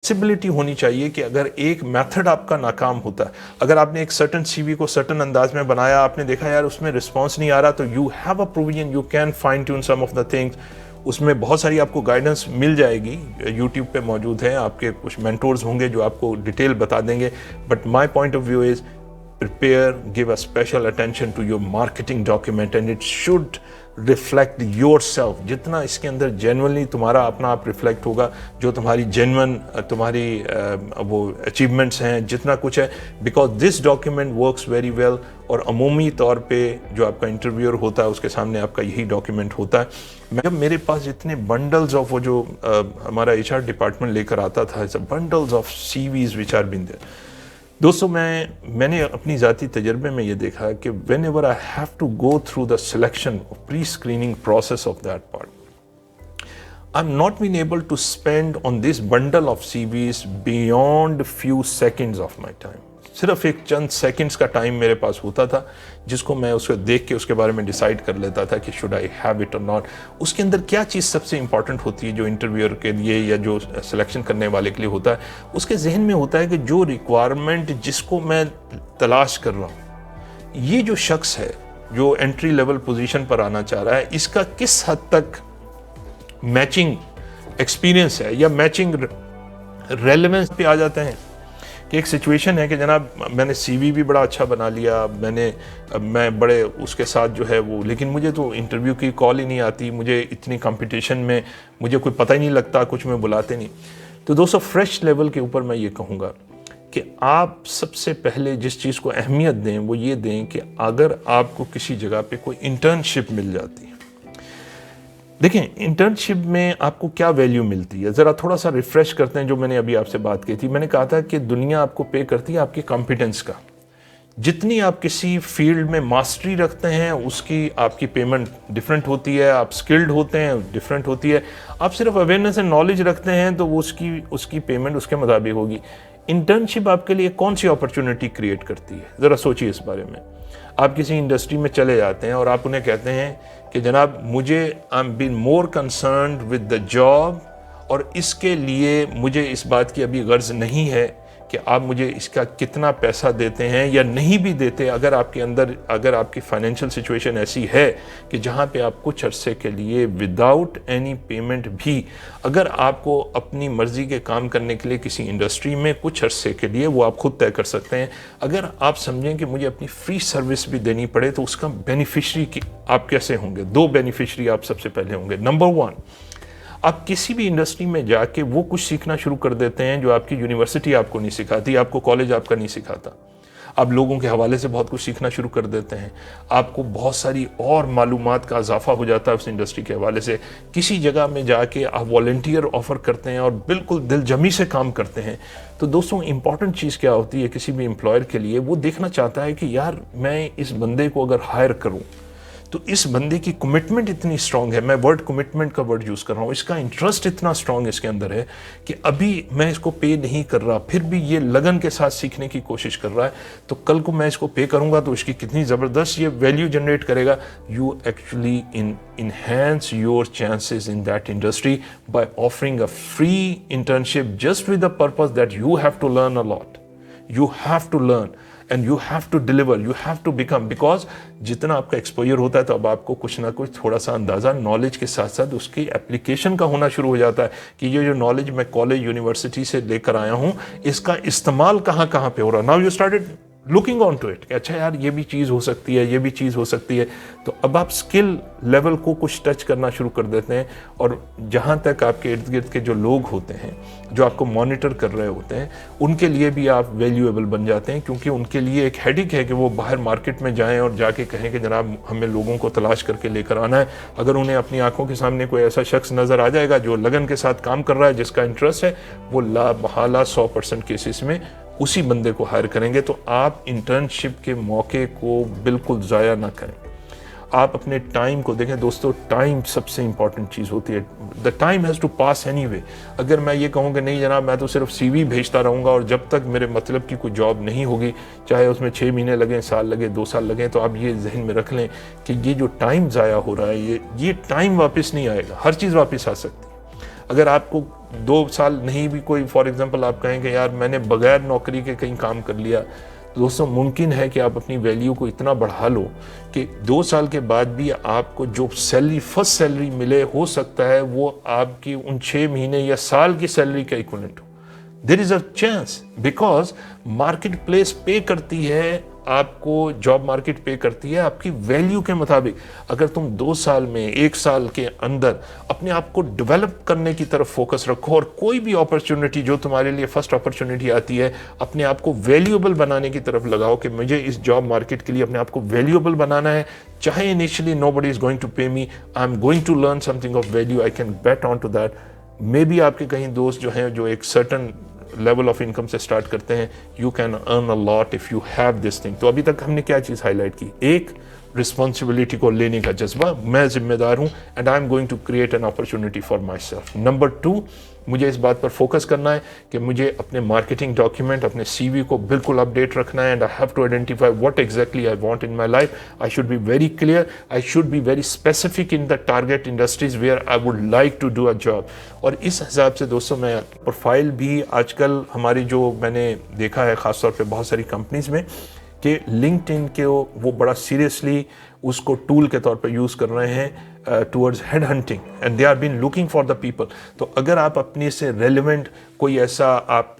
Flexibility होनी चाहिए कि अगर एक मेथड आपका नाकाम होता है, अगर आपने एक सर्टन सीवी को सर्टन अंदाज में बनाया, आपने देखा यार उसमें रिस्पॉन्स नहीं आ रहा, तो you have a provision, you can fine tune some of the things. उसमें बहुत सारी आपको गाइडेंस मिल जाएगी, यूट्यूब पे मौजूद है, आपके कुछ मेंटोर्स होंगे जो आपको डिटेल बता देंगे। But my point of view is prepare, give a special attention to your marketing document and it should reflect yourself। जितना इसके अंदर genuinely तुम्हारा अपना आप reflect होगा, जो तुम्हारी genuine तुम्हारी वो achievements हैं, जितना कुछ है, because this document works very well। और अमूमी तौर पे जो आपका इंटरव्यूअर होता है उसके सामने आपका यही डॉक्यूमेंट होता है। जब मेरे पास इतने बंडल्स ऑफ वो जो हमारा HR डिपार्टमेंट लेकर आता था, bundles of CVs which are been there। दोस्तों मैंने अपनी ज़ाती तजर्बे में ये देखा कि whenever I have to go through the selection pre screening process of that part, I am not been able to spend on this bundle of CVs beyond few seconds of my time. सिर्फ एक चंद seconds का time मेरे पास होता था जिसको मैं उसको देख के उसके बारे में डिसाइड कर लेता था कि शुड आई हैव इट और नॉट। उसके अंदर क्या चीज़ सबसे इंपॉर्टेंट होती है जो इंटरव्यूअर के लिए या जो सिलेक्शन करने वाले के लिए होता है, उसके जहन में होता है कि जो रिक्वायरमेंट जिसको मैं तलाश कर रहा हूँ, ये जो शख्स है जो एंट्री लेवल पोजीशन पर आना चाह रहा है, इसका किस हद तक मैचिंग एक्सपीरियंस है या मैचिंग रेलेवेंस पे आ जाते हैं। कि एक सिचुएशन है कि जनाब मैंने CV भी बड़ा अच्छा बना लिया, मैं बड़े उसके साथ जो है वो, लेकिन मुझे तो इंटरव्यू की कॉल ही नहीं आती, मुझे इतनी कंपटीशन में मुझे कोई पता ही नहीं लगता, कुछ में बुलाते नहीं। तो दोस्तों फ्रेश लेवल के ऊपर मैं ये कहूँगा कि आप सबसे पहले जिस चीज़ को अहमियत दें वो ये दें कि अगर आपको किसी जगह पे कोई इंटर्नशिप मिल जाती है, देखें इंटर्नशिप में आपको क्या वैल्यू मिलती है, ज़रा थोड़ा सा रिफ्रेश करते हैं जो मैंने अभी आपसे बात की थी। मैंने कहा था कि दुनिया आपको पे करती है आपकी कॉम्पिटेंस का, जितनी आप किसी फील्ड में मास्टरी रखते हैं उसकी आपकी पेमेंट डिफरेंट होती है, आप स्किल्ड होते हैं डिफरेंट होती है, आप सिर्फ अवेयरनेस एंड नॉलेज रखते हैं तो वो उसकी पेमेंट उसके मुताबिक होगी। इंटर्नशिप आपके लिए कौन सी अपॉर्चुनिटी क्रिएट करती है, ज़रा सोचिए इस बारे में। आप किसी इंडस्ट्री में चले जाते हैं और आप उन्हें कहते हैं कि जनाब मुझे I am been more concerned with the job, और इसके लिए मुझे इस बात की अभी गर्ज नहीं है कि आप मुझे इसका कितना पैसा देते हैं या नहीं भी देते। अगर आपकी फाइनेंशियल सिचुएशन ऐसी है कि जहाँ पे आप कुछ अरसे के लिए विदाउट एनी पेमेंट भी अगर आपको अपनी मर्ज़ी के काम करने के लिए किसी इंडस्ट्री में कुछ अरसे के लिए वो आप खुद तय कर सकते हैं। अगर आप समझें कि मुझे अपनी फ्री सर्विस भी देनी पड़े तो उसका बेनिफिशरी आप कैसे होंगे? दो बेनिफिशरी आप सबसे पहले होंगे। नंबर 1, आप किसी भी इंडस्ट्री में जाके वो कुछ सीखना शुरू कर देते हैं जो आपकी यूनिवर्सिटी आपको नहीं सिखाती, आपको कॉलेज आपका नहीं सिखाता। आप लोगों के हवाले से बहुत कुछ सीखना शुरू कर देते हैं, आपको बहुत सारी और मालूमात का इजाफा हो जाता है उस इंडस्ट्री के हवाले से। किसी जगह में जाके आप वॉलंटियर ऑफ़र करते हैं और बिल्कुल दिलजमी से काम करते हैं। तो दोस्तों इंपॉर्टेंट चीज़ क्या होती है किसी भी एम्प्लॉयर के लिए, वो देखना चाहता है कि यार मैं इस बंदे को अगर हायर करूँ तो इस बंदे की कमिटमेंट इतनी स्ट्रांग है, मैं वर्ड कमिटमेंट का वर्ड यूज़ कर रहा हूँ, इसका इंटरेस्ट इतना स्ट्रांग इसके अंदर है कि अभी मैं इसको पे नहीं कर रहा फिर भी ये लगन के साथ सीखने की कोशिश कर रहा है, तो कल को मैं इसको पे करूँगा तो इसकी कितनी ज़बरदस्त ये वैल्यू जनरेट करेगा। You actually enhance your chances in that industry by offering a free internship just with the purpose that you have to learn a lot. You have to learn and you have to deliver, you have to become, because जितना आपका exposure होता है तो अब आपको कुछ ना कुछ थोड़ा सा अंदाज़ा नॉलेज के साथ साथ उसकी एप्लीकेशन का होना शुरू हो जाता है कि ये जो नॉलेज मैं कॉलेज यूनिवर्सिटी से लेकर आया हूँ इसका इस्तेमाल कहाँ कहाँ पे हो रहा है। Now you started looking on to it कि अच्छा यार ये भी चीज़ हो सकती है, ये भी चीज़ हो सकती है। तो अब आप स्किल लेवल को कुछ टच करना शुरू कर देते हैं और जहाँ तक आपके इर्द गिर्द के जो लोग होते हैं जो आपको मॉनिटर कर रहे होते हैं उनके लिए भी आप वैल्यूएबल बन जाते हैं, क्योंकि उनके लिए एक हेडिक है कि वो बाहर मार्केट में जाएं और जाके कहें कि जनाब हमें लोगों को तलाश करके लेकर आना है। अगर उन्हें अपनी आंखों के सामने कोई ऐसा शख्स नज़र आ जाएगा जो लगन के साथ काम कर रहा है, जिसका इंटरेस्ट है, वो ला बहाला 100% केसेस में उसी बंदे को हायर करेंगे। तो आप इंटर्नशिप के मौके को बिल्कुल ज़ाया ना करें। आप अपने टाइम को देखें दोस्तों, टाइम सबसे इंपॉर्टेंट चीज़ होती है। The time has to pass anyway. अगर मैं ये कहूँ कि नहीं जनाब मैं तो सिर्फ CV भेजता रहूँगा और जब तक मेरे मतलब की कोई जॉब नहीं होगी, चाहे उसमें 6 महीने लगें, साल लगे, 2 साल लगें, तो आप ये जहन में रख लें कि ये जो टाइम ज़ाया हो रहा है ये टाइम वापस नहीं आएगा। हर चीज़ वापस आ सकती है। अगर आपको 2 साल नहीं भी कोई, फॉर एग्जांपल आप कहें कि यार मैंने बगैर नौकरी के कहीं काम कर लिया, तो दोस्तों मुमकिन है कि आप अपनी वैल्यू को इतना बढ़ा लो कि 2 साल के बाद भी आपको जो सैलरी, फर्स्ट सैलरी मिले, हो सकता है वो आपकी उन 6 महीने या साल की सैलरी का इक्विवेलेंट हो। There is a chance, because market place पे करती है आपको, जॉब मार्केट पे करती है आपकी वैल्यू के मुताबिक। अगर तुम 2 साल में, 1 साल के अंदर अपने आप को डेवलप करने की तरफ फोकस रखो और कोई भी अपॉर्चुनिटी जो तुम्हारे लिए फर्स्ट अपॉर्चुनिटी आती है, अपने आप को वैल्यूएबल बनाने की तरफ लगाओ कि मुझे इस जॉब मार्केट के लिए अपने आप को वैल्यूएबल बनाना है। चाहे initially nobody is going to pay me, I am going to learn something of value, I can bet on to that. Maybe आपके कहीं दोस्त जो हैं जो एक सर्टन लेवल ऑफ इनकम से स्टार्ट करते हैं, you can earn a lot if you have this thing. तो अभी तक हमने क्या चीज़ हाईलाइट की? एक, रिस्पॉन्सिबिलिटी को लेने का जज्बा, मैं जिम्मेदार हूं and I am going to create an opportunity for myself. Number 2, मुझे इस बात पर फोकस करना है कि मुझे अपने मार्केटिंग डॉक्यूमेंट, अपने CV को बिल्कुल अपडेट रखना है and I have to identify what exactly I want in my life. I should be very clear, I should be very specific in the target industries where I would like to do a job. और इस हिसाब से दोस्तों मैं profile भी आजकल हमारी जो मैंने देखा है ख़ासतौर पर बहुत सारी कंपनीज में कि लिंक्डइन के वो बड़ा सीरियसली उसको टूल के तौर पर यूज़ कर रहे हैं towards head hunting and they are been looking for the people. तो अगर आप अपने से रेलिवेंट कोई ऐसा आप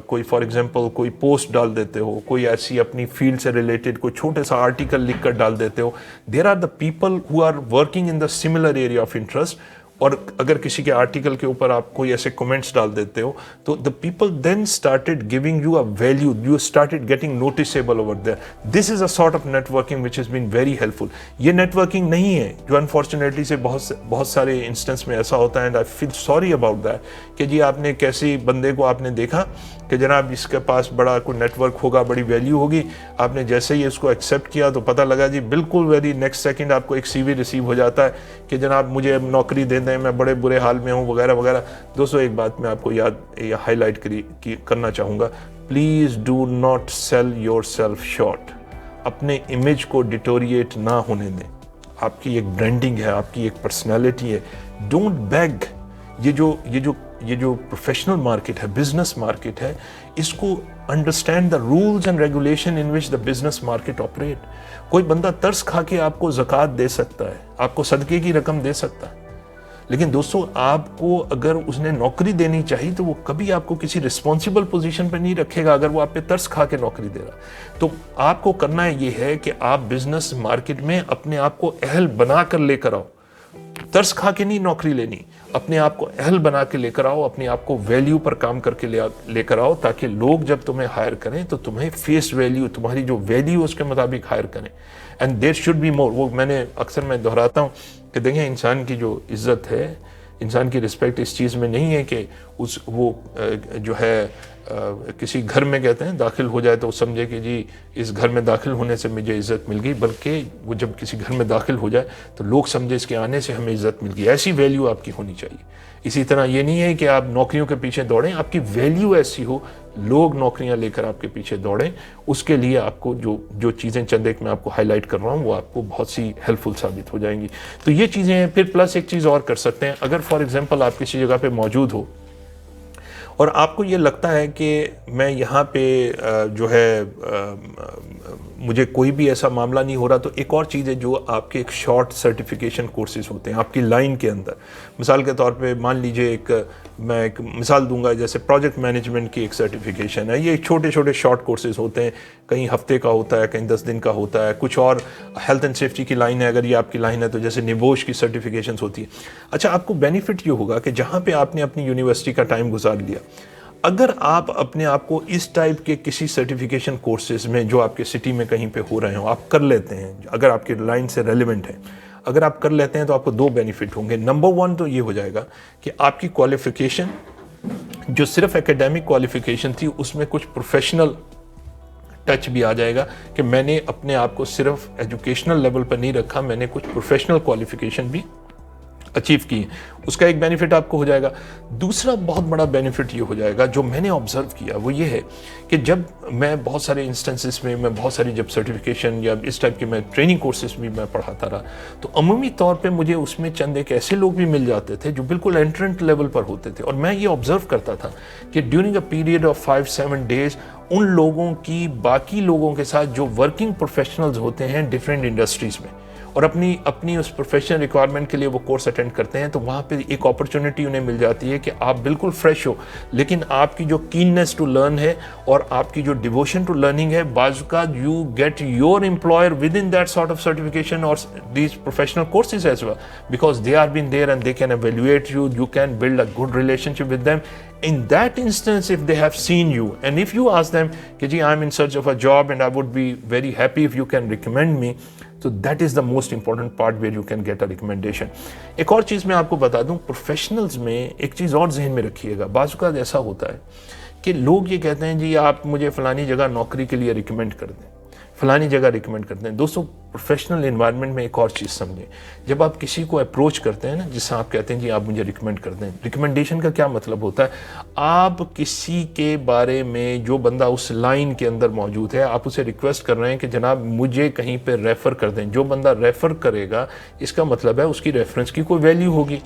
कोई फॉर एग्जांपल कोई पोस्ट डाल देते हो, कोई ऐसी अपनी फील्ड से रिलेटेड कोई छोटे सा आर्टिकल लिख कर डाल देते हो, there are the people who are working in the similar area of interest. और अगर किसी के आर्टिकल के ऊपर आप कोई ऐसे कमेंट्स डाल देते हो तो the people then started giving you a value, you started getting noticeable over there. This is a sort of networking which is been very helpful. ये नेटवर्किंग नहीं है जो अनफॉर्चुनेटली से बहुत सारे इंस्टेंस में ऐसा होता है and I feel sorry about that कि जी आपने कैसी बंदे को आपने देखा कि जनाब इसके पास बड़ा कोई नेटवर्क होगा, बड़ी वैल्यू होगी, आपने जैसे ही इसको एक्सेप्ट किया तो पता लगा जी बिल्कुल वेरी नेक्स्ट सेकंड आपको एक CV रिसीव हो जाता है कि जनाब मुझे अब नौकरी दे दें, मैं बड़े बुरे हाल में हूँ वगैरह वगैरह। दोस्तों एक बात मैं आपको याद हाईलाइट करना चाहूँगा, please do not sell your self short. अपने इमेज को डिटोरिएट ना होने दें। आपकी एक ब्रांडिंग है, आपकी एक पर्सनैलिटी है, डोंट बैग। ये जो प्रोफेशनल मार्केट है, बिजनेस मार्केट है, इसको understand the rules and regulation in which the business market operate. कोई बंदा तरस खा के आपको ज़कात दे सकता है, आपको सदके की रकम दे सकता है, लेकिन दोस्तों आपको अगर उसने नौकरी देनी चाहिए तो वो कभी आपको किसी रिस्पॉन्सिबल पोजीशन पर नहीं रखेगा अगर वो आप पे तरस खा के नौकरी दे रहा। तो आपको करना ये है कि आप बिजनेस मार्केट में अपने आप को अहल बना कर लेकर आओ। तरस खा के नहीं नौकरी लेनी, अपने आप को अहल बना के लेकर आओ, अपने आप को वैल्यू पर काम करके लेकर आओ, ताकि लोग जब तुम्हें हायर करें तो तुम्हें फेस वैल्यू, तुम्हारी जो वैल्यू उसके मुताबिक हायर करें। And there should be more. वो मैंने अक्सर मैं दोहराता हूँ कि देखिए इंसान की जो इज्जत है, इंसान की रिस्पेक्ट इस चीज़ में नहीं है कि वो जो है किसी घर में कहते हैं दाखिल हो जाए तो समझे कि जी इस घर में दाखिल होने से मुझे इज़्ज़त मिल गई, बल्कि वो जब किसी घर में दाखिल हो जाए तो लोग समझे इसके आने से हमें इज़्ज़त मिल गई। ऐसी वैल्यू आपकी होनी चाहिए। इसी तरह ये नहीं है कि आप नौकरियों के पीछे दौड़ें, आपकी वैल्यू ऐसी हो लोग नौकरियां लेकर आपके पीछे दौड़ें। उसके लिए आपको जो चीज़ें चंद एक मैं आपको हाईलाइट कर रहा हूँ वो आपको बहुत सी हेल्पफुल साबित हो जाएंगी। तो ये चीज़ें हैं। फिर प्लस एक चीज़ और कर सकते हैं, अगर फॉर एग्जांपल आप किसी जगह पे मौजूद हो और आपको ये लगता है कि मैं यहाँ पे जो है मुझे कोई भी ऐसा मामला नहीं हो रहा, तो एक और चीज़ है जो आपके एक शॉर्ट सर्टिफिकेशन कोर्सेज होते हैं आपकी लाइन के अंदर। मिसाल के तौर पे मान लीजिए मैं एक मिसाल दूंगा, जैसे प्रोजेक्ट मैनेजमेंट की एक सर्टिफिकेशन है। ये छोटे छोटे शॉर्ट कोर्सेज होते हैं, कहीं हफ्ते का होता है, कहीं 10 दिन का होता है। कुछ और हेल्थ एंड सेफ्टी की लाइन है, अगर ये आपकी लाइन है तो जैसे निबोश की सर्टिफिकेशंस होती है। अच्छा, आपको बेनिफिट ये होगा कि जहाँ पे आपने अपनी यूनिवर्सिटी का टाइम गुजार लिया, अगर आप अपने आप को इस टाइप के किसी सर्टिफिकेशन कोर्सेज में जो आपके सिटी में कहीं पे हो रहे हो आप कर लेते हैं, अगर आपकी लाइन से रेलिवेंट है, अगर आप कर लेते हैं तो आपको 2 बेनिफिट होंगे। नंबर 1 तो ये हो जाएगा कि आपकी क्वालिफिकेशन जो सिर्फ एकेडमिक क्वालिफिकेशन थी उसमें कुछ प्रोफेशनल टच भी आ जाएगा कि मैंने अपने आप को सिर्फ एजुकेशनल लेवल पर नहीं रखा, मैंने कुछ प्रोफेशनल क्वालिफिकेशन भी अचीव की हैं, उसका एक बेनिफिट आपको हो जाएगा। दूसरा बहुत बड़ा बेनिफिट ये हो जाएगा जो मैंने ऑब्जर्व किया, वो ये है कि जब मैं बहुत सारे इंस्टेंसेस में, मैं बहुत सारी जब सर्टिफिकेशन या इस टाइप के मैं ट्रेनिंग कोर्सेज भी मैं पढ़ाता रहा, तो अमूमी तौर पे मुझे उसमें चंद एक ऐसे लोग भी मिल जाते थे जो बिल्कुल एंट्रेंट लेवल पर होते थे, और मैं ये ऑब्जर्व करता था कि during a period of 5-7 days उन लोगों की बाकी लोगों के साथ जो वर्किंग प्रोफेशनल्स होते हैं डिफरेंट इंडस्ट्रीज़ में, और अपनी अपनी उस प्रोफेशनल रिक्वायरमेंट के लिए वो कोर्स अटेंड करते हैं, तो वहाँ पे एक अपॉर्चुनिटी उन्हें मिल जाती है कि आप बिल्कुल फ्रेश हो, लेकिन आपकी जो कीननेस टू लर्न है और आपकी जो डिवोशन टू लर्निंग है, because you get your employer with in that sort of certification और these professional courses as well, because they are been there and they can evaluate you, you can build a good relationship with them. In that instance, if they have seen you and if you ask them कि जी I'm in search of a job and I would be very happy if you can recommend me, so that is the most important part where you can get a recommendation. एक और चीज़ मैं आपको बता दूं, professionals में एक चीज़ और जहन में रखिएगा, बाज़ औक़ात ऐसा होता है कि लोग ये कहते हैं जी आप मुझे फ़लानी जगह नौकरी के लिए रिकमेंड कर दें, फलानी जगह रिकमेंड करते हैं। दोस्तों, प्रोफेशनल इन्वायरमेंट में एक और चीज़ समझें, जब आप किसी को अप्रोच करते हैं ना, जिससे आप कहते हैं जी आप मुझे रिकमेंड कर दें, रिकमेंडेशन का क्या मतलब होता है, आप किसी के बारे में, जो बंदा उस लाइन के अंदर मौजूद है, आप उसे रिक्वेस्ट कर रहे हैं कि जनाब मुझे कहीं पर रेफ़र कर दें। जो बंदा रेफ़र करेगा, इसका मतलब है उसकी रेफरेंस की कोई वैल्यू होगी,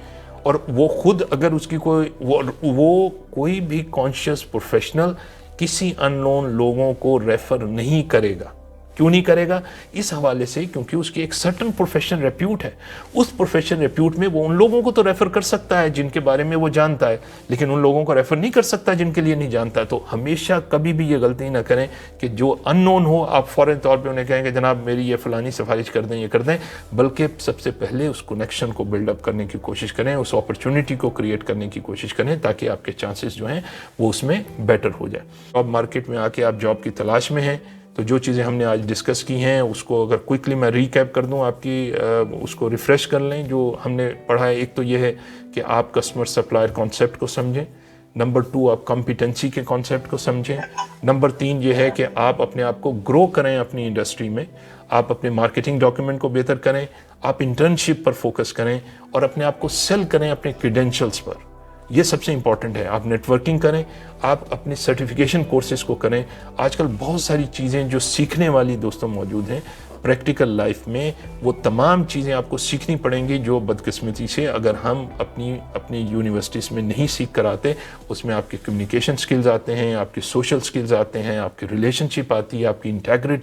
और वो खुद अगर उसकी कोई वो कोई भी कॉन्शियस प्रोफेशनल किसी अननोन लोगों को रेफ़र नहीं करेगा। क्यों नहीं करेगा? इस हवाले से क्योंकि उसकी एक सर्टन प्रोफेशनल रेप्यूट है। उस प्रोफेशनल रेप्यूट में वो उन लोगों को तो रेफ़र कर सकता है जिनके बारे में वो जानता है, लेकिन उन लोगों को रेफ़र नहीं कर सकता जिनके लिए नहीं जानता। तो हमेशा कभी भी ये गलती ना करें कि जो अननोन हो आप फ़ौरन तौर पे उन्हें कहें कि जनाब मेरी ये फ़लानी सिफारिश कर दें, ये कर दें, बल्कि सबसे पहले उस कनेक्शन को बिल्डअप करने की कोशिश करें, उस अपॉर्चुनिटी को क्रिएट करने की कोशिश करें, ताकि आपके चांसेस जो हैं वो उसमें बेटर हो जाए। जॉब मार्केट में आके आप जॉब की तलाश में हैं, तो जो चीज़ें हमने आज डिस्कस की हैं उसको अगर क्विकली मैं रीकैप कर दूं, आपकी उसको रिफ़्रेश कर लें जो हमने पढ़ा है। एक तो ये है कि आप कस्टमर सप्लायर कॉन्सेप्ट को समझें, नंबर 2 आप कॉम्पिटेंसी के कॉन्सेप्ट को समझें, नंबर 3 ये है कि आप अपने आप को ग्रो करें अपनी इंडस्ट्री में, आप अपने मार्केटिंग डॉक्यूमेंट को बेहतर करें, आप इंटर्नशिप पर फोकस करें और अपने आप को सेल करें अपने क्रेडेंशियल्स पर। ये सबसे इंपॉर्टेंट है। आप नेटवर्किंग करें, आप अपने सर्टिफिकेशन कोर्सेज को करें। आजकल बहुत सारी चीज़ें जो सीखने वाली दोस्तों मौजूद हैं प्रैक्टिकल लाइफ में, वो तमाम चीज़ें आपको सीखनी पड़ेंगी जो बदकिस्मती से अगर हम अपनी यूनिवर्सिटीज़ में नहीं सीख कर आते। उसमें आपके कम्युनिकेशन स्किल्स आते हैं, आपके सोशल स्किल्स आते हैं, आपकी रिलेशनशिप आती है, आपकी इंटेग्रिटी